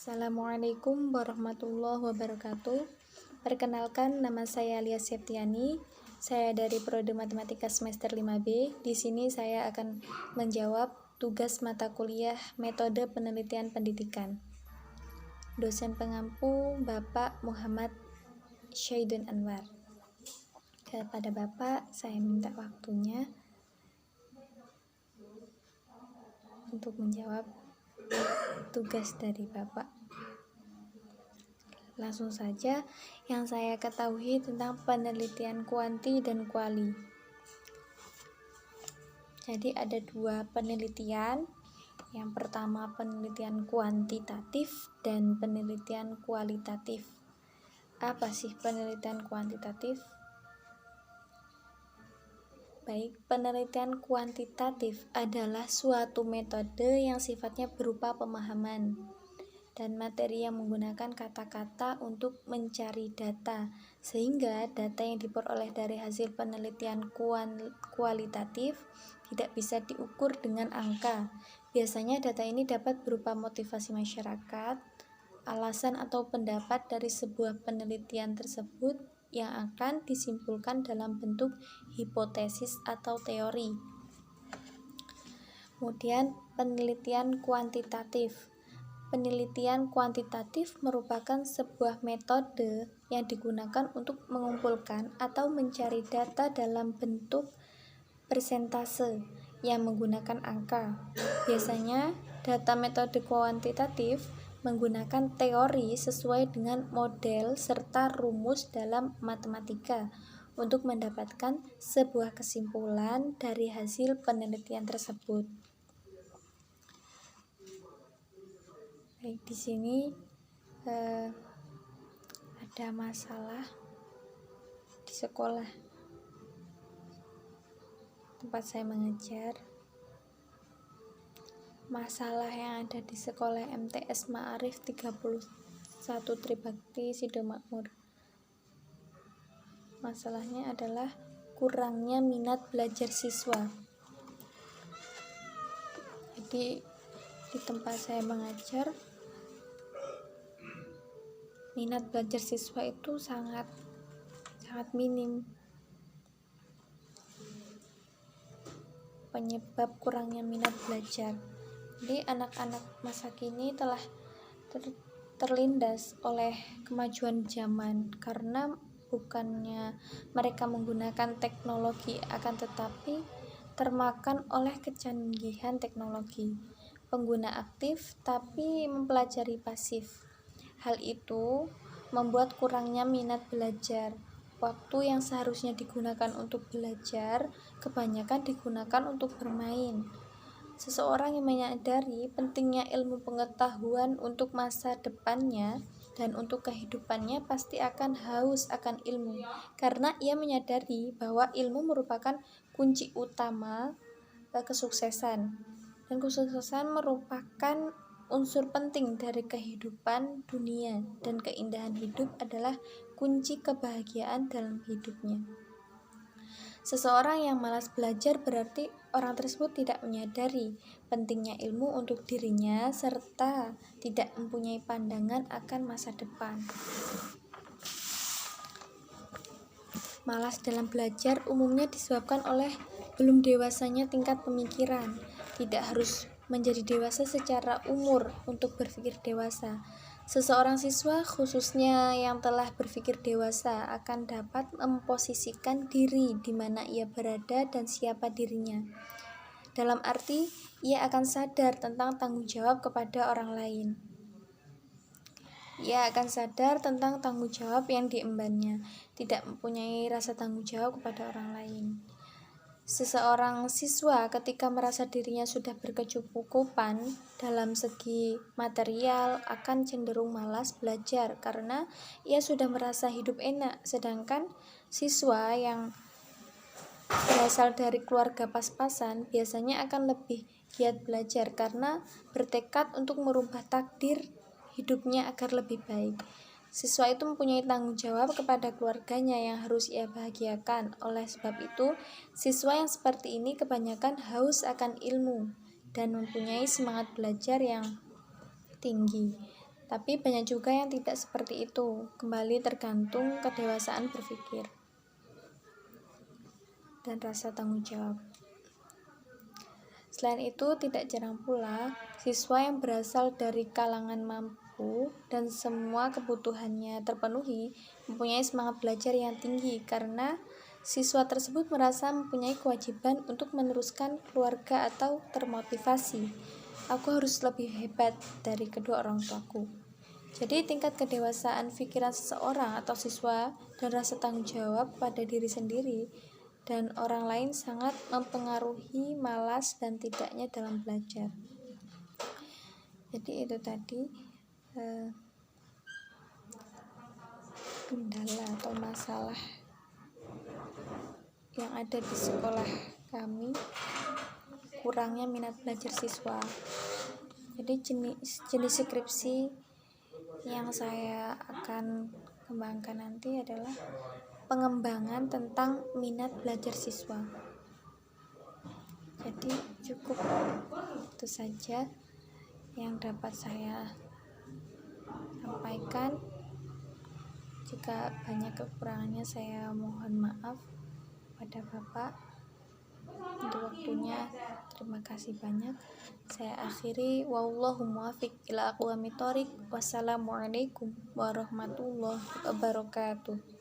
Assalamualaikum warahmatullahi wabarakatuh. Perkenalkan, nama saya Lia Septiani. Saya dari Prodi Matematika semester 5B. Di sini saya akan menjawab tugas mata kuliah Metode Penelitian Pendidikan. Dosen pengampu Bapak Muhammad Syaidun Anwar. Kepada Bapak, saya minta waktunya untuk menjawab tugas dari Bapak. Langsung saja, yang saya ketahui tentang penelitian kuanti dan kuali. Jadi ada dua penelitian. Yang pertama penelitian kuantitatif dan penelitian kualitatif. Apa sih penelitian kuantitatif? Baik, penelitian kuantitatif adalah suatu metode yang sifatnya berupa pemahaman dan materi yang menggunakan kata-kata untuk mencari data, sehingga data yang diperoleh dari hasil penelitian kualitatif tidak bisa diukur dengan angka. Biasanya data ini dapat berupa motivasi masyarakat, alasan atau pendapat dari sebuah penelitian tersebut yang akan disimpulkan dalam bentuk hipotesis atau teori. Kemudian penelitian kuantitatif. Penelitian kuantitatif merupakan sebuah metode yang digunakan untuk mengumpulkan atau mencari data dalam bentuk persentase yang menggunakan angka. Biasanya data metode kuantitatif menggunakan teori sesuai dengan model serta rumus dalam matematika untuk mendapatkan sebuah kesimpulan dari hasil penelitian tersebut. Baik, di sini ada masalah di sekolah tempat saya mengajar. Masalah yang ada di sekolah MTS Ma'arif 31 Tribakti Sidomakmur. Masalahnya adalah kurangnya minat belajar siswa. Jadi di tempat saya mengajar, minat belajar siswa itu sangat minim. Penyebab kurangnya minat belajar. Jadi anak-anak masa kini telah terlindas oleh kemajuan zaman, karena bukannya mereka menggunakan teknologi, akan tetapi termakan oleh kecanggihan teknologi. Pengguna aktif tapi mempelajari pasif. Hal itu membuat kurangnya minat belajar. Waktu yang seharusnya digunakan untuk belajar kebanyakan digunakan untuk bermain. Seseorang yang menyadari pentingnya ilmu pengetahuan untuk masa depannya dan untuk kehidupannya pasti akan haus akan ilmu, karena ia menyadari bahwa ilmu merupakan kunci utama kesuksesan, dan kesuksesan merupakan unsur penting dari kehidupan dunia, dan keindahan hidup adalah kunci kebahagiaan dalam hidupnya. Seseorang yang malas belajar berarti orang tersebut tidak menyadari pentingnya ilmu untuk dirinya serta tidak mempunyai pandangan akan masa depan. Malas dalam belajar umumnya disebabkan oleh belum dewasanya tingkat pemikiran. Tidak harus menjadi dewasa secara umur untuk berpikir dewasa. Seseorang siswa, khususnya yang telah berpikir dewasa, akan dapat memposisikan diri di mana ia berada dan siapa dirinya. Dalam arti, ia akan sadar tentang tanggung jawab kepada orang lain. Ia akan sadar tentang tanggung jawab yang diembannya, tidak mempunyai rasa tanggung jawab kepada orang lain. Seseorang siswa ketika merasa dirinya sudah berkecukupan dalam segi material akan cenderung malas belajar karena ia sudah merasa hidup enak, sedangkan siswa yang berasal dari keluarga pas-pasan biasanya akan lebih giat belajar karena bertekad untuk merubah takdir hidupnya agar lebih baik. Siswa itu mempunyai tanggung jawab kepada keluarganya yang harus ia bahagiakan. Oleh sebab itu, siswa yang seperti ini kebanyakan haus akan ilmu dan mempunyai semangat belajar yang tinggi. Tapi banyak juga yang tidak seperti itu, kembali tergantung kedewasaan berpikir dan rasa tanggung jawab. Selain itu, tidak jarang pula siswa yang berasal dari kalangan mampu dan semua kebutuhannya terpenuhi mempunyai semangat belajar yang tinggi karena siswa tersebut merasa mempunyai kewajiban untuk meneruskan keluarga atau termotivasi. Aku harus lebih hebat dari kedua orang tuaku. Jadi tingkat kedewasaan pikiran seseorang atau siswa dan rasa tanggung jawab pada diri sendiri dan orang lain sangat mempengaruhi malas dan tidaknya dalam belajar. Jadi itu tadi kendala atau masalah yang ada di sekolah kami, kurangnya minat belajar siswa. Jadi jenis skripsi yang saya akan kembangkan nanti adalah pengembangan tentang minat belajar siswa. Jadi cukup itu saja yang dapat saya sampaikan. Jika banyak kekurangannya saya mohon maaf pada Bapak. Untuk waktunya terima kasih banyak. Saya akhiri, wallahu muwaffiq ila aqwamit thoriq. Wassalamualaikum warahmatullahi wabarakatuh.